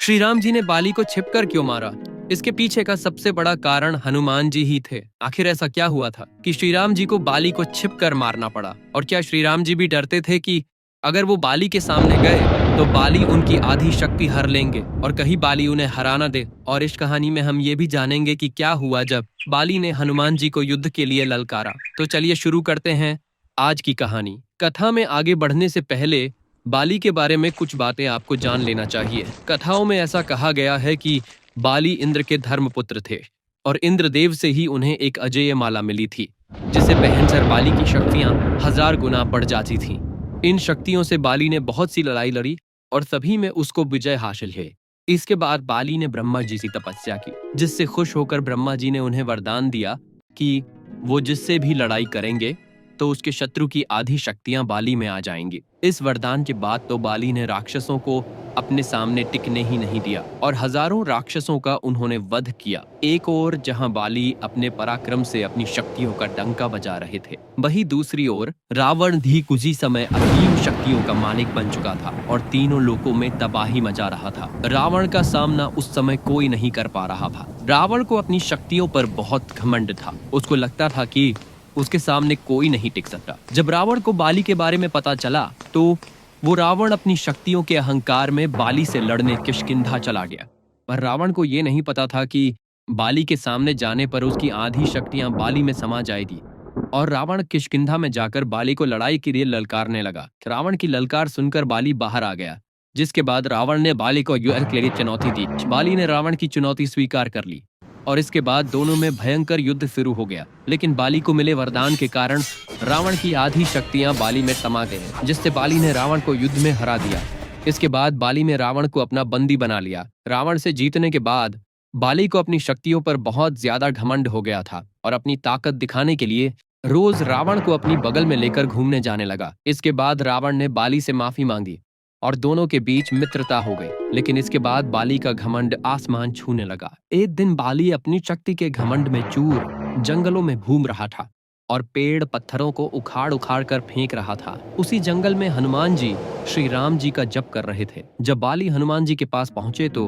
श्री राम जी ने बाली को छिपकर क्यों मारा? इसके पीछे का सबसे बड़ा कारण हनुमान जी ही थे। आखिर ऐसा क्या हुआ था कि श्री राम जी को बाली को छिपकर मारना पड़ा? और क्या श्री राम जी भी डरते थे कि अगर वो बाली के सामने गए तो बाली उनकी आधी शक्ति हर लेंगे और कहीं बाली उन्हें हरा ना दे? और इस कहानी में हम ये भी जानेंगे कि क्या हुआ जब बाली ने हनुमान जी को युद्ध के लिए ललकारा। तो चलिए शुरू करते हैं आज की कहानी। कथा में आगे बढ़ने से पहले बाली के बारे में कुछ बातें आपको जान लेना चाहिए। कथाओं में ऐसा कहा गया है कि बाली इंद्र के धर्मपुत्र थे और इंद्रदेव से ही उन्हें एक अजेय माला मिली थी, जिसे पहनकर बाली की शक्तियां 1000 गुना बढ़ जाती थीं। इन शक्तियों से बाली ने बहुत सी लड़ाई लड़ी और सभी में उसको विजय हासिल है। इसके बाद बाली ने ब्रह्मा जी से तपस्या की, जिससे खुश होकर ब्रह्मा जी ने उन्हें वरदान दिया कि वो जिससे भी लड़ाई करेंगे तो उसके शत्रु की आधी शक्तियां बाली में आ जाएंगी। इस वरदान के बाद तो बाली ने राक्षसों को अपने सामने टिकने ही नहीं दिया और हजारों राक्षसों का उन्होंने वध किया। एक ओर जहां बाली अपने पराक्रम से अपनी शक्तियों का डंका बजा रहे थे, वहीं दूसरी ओर रावण भी कुछ ही समय असीम शक्तियों का मालिक बन चुका था और तीनों लोकों में तबाही मचा रहा था। रावण का सामना उस समय कोई नहीं कर पा रहा था। रावण को अपनी शक्तियों पर बहुत घमंड था। उसको लगता था कि उसके सामने कोई नहीं टिक सकता। जब रावण को बाली के बारे में पता चला तो वो रावण अपनी शक्तियों के अहंकार में बाली से लड़ने किष्किंधा चला गया। पर रावण को ये नहीं पता था कि बाली के सामने जाने पर उसकी आधी शक्तियां बाली में समा जाएगी और रावण किष्किंधा में जाकर बाली को लड़ाई के लिए ललकारने लगा। रावण की ललकार सुनकर बाली बाहर आ गया, जिसके बाद रावण ने बाली को युद्ध के लिए चुनौती दी। बाली ने रावण की चुनौती स्वीकार कर ली और इसके बाद दोनों में भयंकर युद्ध शुरू हो गया। लेकिन बाली को मिले वरदान के कारण रावण की आधी शक्तियां बाली में समा गई, जिससे बाली ने रावण को युद्ध में हरा दिया। इसके बाद बाली ने रावण को अपना बंदी बना लिया। रावण से जीतने के बाद बाली को अपनी शक्तियों पर बहुत ज्यादा घमंड हो गया था और अपनी ताकत दिखाने के लिए रोज रावण को अपनी बगल में लेकर घूमने जाने लगा। इसके बाद रावण ने बाली से माफी मांगी और दोनों के बीच मित्रता हो गई। लेकिन इसके बाद बाली का घमंड आसमान छूने लगा। एक दिन बाली अपनी शक्ति के घमंड में चूर जंगलों में घूम रहा था और पेड़ पत्थरों को उखाड़ उखाड़ कर फेंक रहा था। उसी जंगल में हनुमान जी श्री राम जी का जप कर रहे थे। जब बाली हनुमान जी के पास पहुंचे तो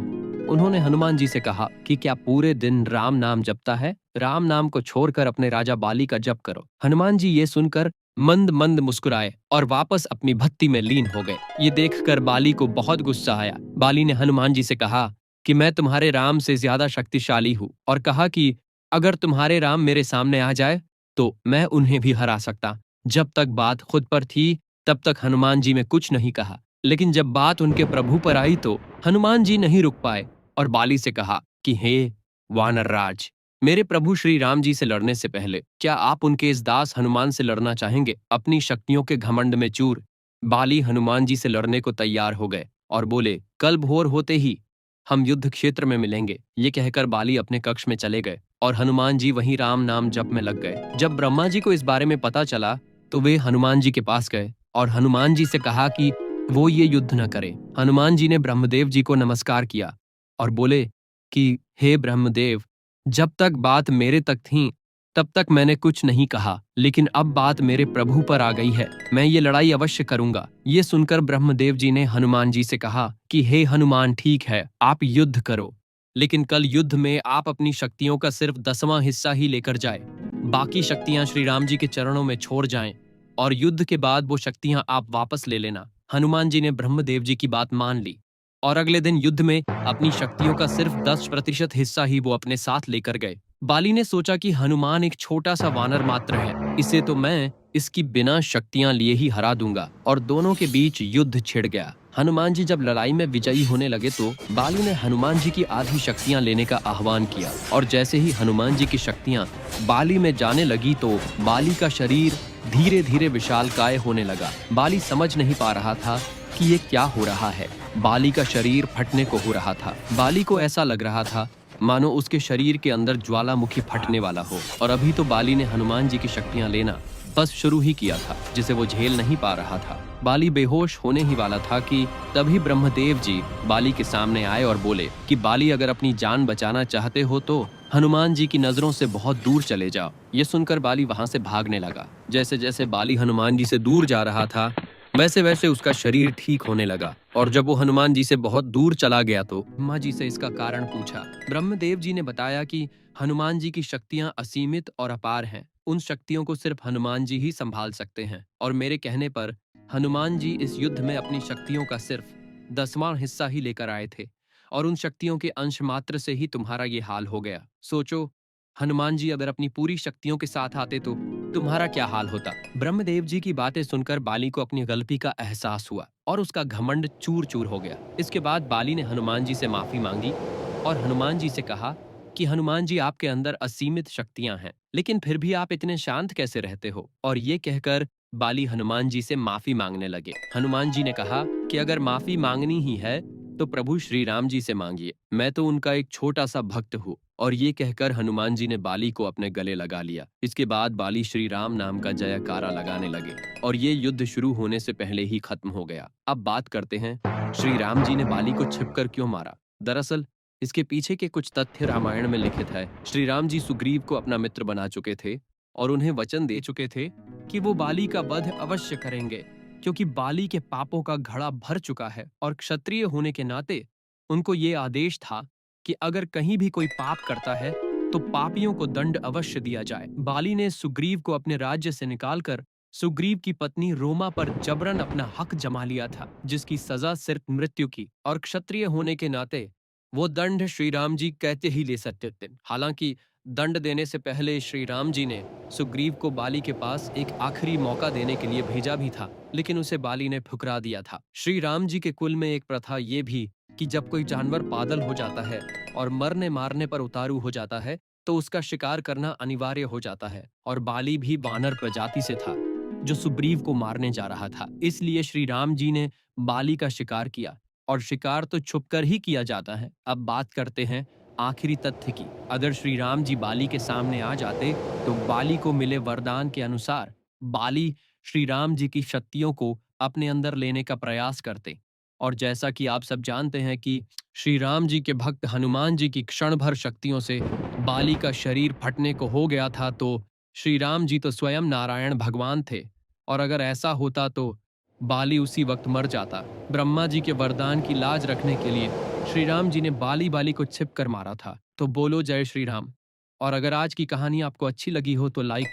उन्होंने हनुमान जी से कहा कि क्या पूरे दिन राम नाम जपता है? राम नाम को छोड़कर अपने राजा बाली का जप करो। हनुमान जी ये सुनकर मंद मंद मुस्कुराए और वापस अपनी भक्ति में लीन हो गए। ये देखकर बाली को बहुत गुस्सा आया। बाली ने हनुमान जी से कहा कि मैं तुम्हारे राम से ज्यादा शक्तिशाली हूँ और कहा कि अगर तुम्हारे राम मेरे सामने आ जाए तो मैं उन्हें भी हरा सकता। जब तक बात खुद पर थी तब तक हनुमान जी ने कुछ नहीं कहा, लेकिन जब बात उनके प्रभु पर आई तो हनुमान जी नहीं रुक पाए और बाली से कहा कि हे वानर राज, मेरे प्रभु श्री राम जी से लड़ने से पहले क्या आप उनके इस दास हनुमान से लड़ना चाहेंगे? अपनी शक्तियों के घमंड में चूर बाली हनुमान जी से लड़ने को तैयार हो गए और बोले, कल भोर होते ही हम युद्ध क्षेत्र में मिलेंगे। ये कहकर बाली अपने कक्ष में चले गए और हनुमान जी वहीं राम नाम जप में लग गए। जब ब्रह्मा जी को इस बारे में पता चला तो वे हनुमान जी के पास गए और हनुमान जी से कहा कि वो ये युद्ध न करें। हनुमान जी ने ब्रह्मदेव जी को नमस्कार किया और बोले कि हे ब्रह्मदेव, जब तक बात मेरे तक थी तब तक मैंने कुछ नहीं कहा, लेकिन अब बात मेरे प्रभु पर आ गई है, मैं ये लड़ाई अवश्य करूंगा। ये सुनकर ब्रह्मदेव जी ने हनुमान जी से कहा कि हे हनुमान, ठीक है, आप युद्ध करो, लेकिन कल युद्ध में आप अपनी शक्तियों का सिर्फ 10वां हिस्सा ही लेकर जाए। बाकी शक्तियां श्री राम जी के चरणों में छोड़ जाएं और युद्ध के बाद वो शक्तियां आप वापस ले लेना। हनुमान जी ने ब्रह्मदेव जी की बात मान ली और अगले दिन युद्ध में अपनी शक्तियों का सिर्फ 10% हिस्सा ही वो अपने साथ लेकर गए। बाली ने सोचा कि हनुमान एक छोटा सा वानर मात्र है, इसे तो मैं इसकी बिना शक्तियां लिए ही हरा दूंगा। और दोनों के बीच युद्ध छिड़ गया। हनुमान जी जब लड़ाई में विजयी होने लगे तो बाली ने हनुमान जी की आधी शक्तियां लेने का आह्वान किया और जैसे ही हनुमान जी की शक्तियां बाली में जाने लगी तो बाली का शरीर धीरे धीरे विशालकाय होने लगा। बाली समझ नहीं पा रहा था कि ये क्या हो रहा है। बाली का शरीर फटने को हो रहा था। बाली को ऐसा लग रहा था मानो उसके शरीर के अंदर ज्वालामुखी फटने वाला हो और अभी तो बाली ने हनुमान जी की शक्तियां लेना बस शुरू ही किया था, जिसे वो झेल नहीं पा रहा था। बाली बेहोश होने ही वाला था कि तभी ब्रह्मदेव जी बाली के सामने आए और बोले कि बाली, अगर अपनी जान बचाना चाहते हो तो हनुमान जी की नजरों से बहुत दूर चले जाओ। ये सुनकर बाली वहां से भागने लगा। जैसे जैसे बाली हनुमान जी से दूर जा रहा था, वैसे वैसे उसका शरीर ठीक होने लगा और जब वो हनुमान जी से बहुत दूर चला गया तो ब्रह्मा जी से इसका कारण पूछा। ब्रह्मदेव जी ने बताया कि हनुमान जी की शक्तियां असीमित और अपार हैं। उन शक्तियों को सिर्फ हनुमान जी ही संभाल सकते हैं और मेरे कहने पर हनुमान जी इस युद्ध में अपनी शक्तियों का सिर्फ 10वां हिस्सा ही लेकर आए थे और उन शक्तियों के अंश मात्र से ही तुम्हारा ये हाल हो गया। सोचो, हनुमान जी अगर अपनी पूरी शक्तियों के साथ आते तो तुम्हारा क्या हाल होता। ब्रह्मदेव जी की बातें सुनकर बाली को अपनी गलती का एहसास हुआ और उसका घमंड चूर चूर हो गया। इसके बाद बाली ने हनुमान जी से माफी मांगी और हनुमान जी से कहा कि हनुमान जी, आपके अंदर असीमित शक्तियां हैं, लेकिन फिर भी आप इतने शांत कैसे रहते हो। और ये कहकर बाली हनुमान जी से माफी मांगने लगे। हनुमान जी ने कहा कि अगर माफी मांगनी ही है तो प्रभु श्री राम जी से मांगिए, मैं तो उनका एक छोटा सा भक्त हूँ। और ये कहकर हनुमान जी ने बाली को अपने गले लगा लिया। इसके बाद बाली श्री राम नाम का जयकारा लगाने लगे और ये युद्ध शुरू होने से पहले ही खत्म हो गया। अब बात करते हैं श्री राम जी ने बाली को छिपकर क्यों मारा। दरअसल इसके पीछे के कुछ तथ्य रामायण में लिखित है। श्री राम जी सुग्रीव को अपना मित्र बना चुके थे और उन्हें वचन दे चुके थे कि वो बाली का वध अवश्य करेंगे, क्योंकि बाली के पापों का घड़ा भर चुका है और क्षत्रिय होने के नाते उनको ये आदेश था कि अगर कहीं भी कोई पाप करता है तो पापियों को दंड अवश्य दिया जाए। बाली ने सुग्रीव को अपने राज्य से निकालकर सुग्रीव की पत्नी रोमा पर जबरन अपना हक जमा लिया था, जिसकी सजा सिर्फ मृत्यु की, और क्षत्रिय होने के नाते वो दंड श्री राम जी कहते ही ले सकते थे। हालांकि दंड देने से पहले श्री राम जी ने सुग्रीव को बाली के पास एक आखिरी मौका देने के लिए भेजा भी था, लेकिन उसे बाली ने ठुकरा दिया था। श्री राम जी के कुल में एक प्रथा ये भी कि जब कोई जानवर पागल हो जाता है और मरने मारने पर उतारू हो जाता है तो उसका शिकार करना अनिवार्य हो जाता है, और बाली भी वानर प्रजाति से था जो सुग्रीव को मारने जा रहा था। इसलिए श्री राम जी ने बाली का शिकार किया, और शिकार तो छुपकर ही किया जाता है। अब बात करते हैं आखिरी तथ्य की। अगर श्री राम जी बाली के सामने आ जाते तो बाली को मिले वरदान के अनुसार बाली श्री राम जी की शक्तियों को अपने अंदर लेने का प्रयास करते। और जैसा कि आप सब जानते हैं कि श्री राम जी के भक्त हनुमान जी की क्षण भर शक्तियों से बाली का शरीर फटने को हो गया था, तो श्री राम जी तो स्वयं नारायण भगवान थे, और अगर ऐसा होता तो बाली उसी वक्त मर जाता। ब्रह्मा जी के वरदान की लाज रखने के लिए श्री राम जी ने बाली को छिप कर मारा था। तो बोलो जय श्री राम। और अगर आज की कहानी आपको अच्छी लगी हो तो लाइक,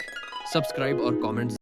सब्सक्राइब और कमेंट्स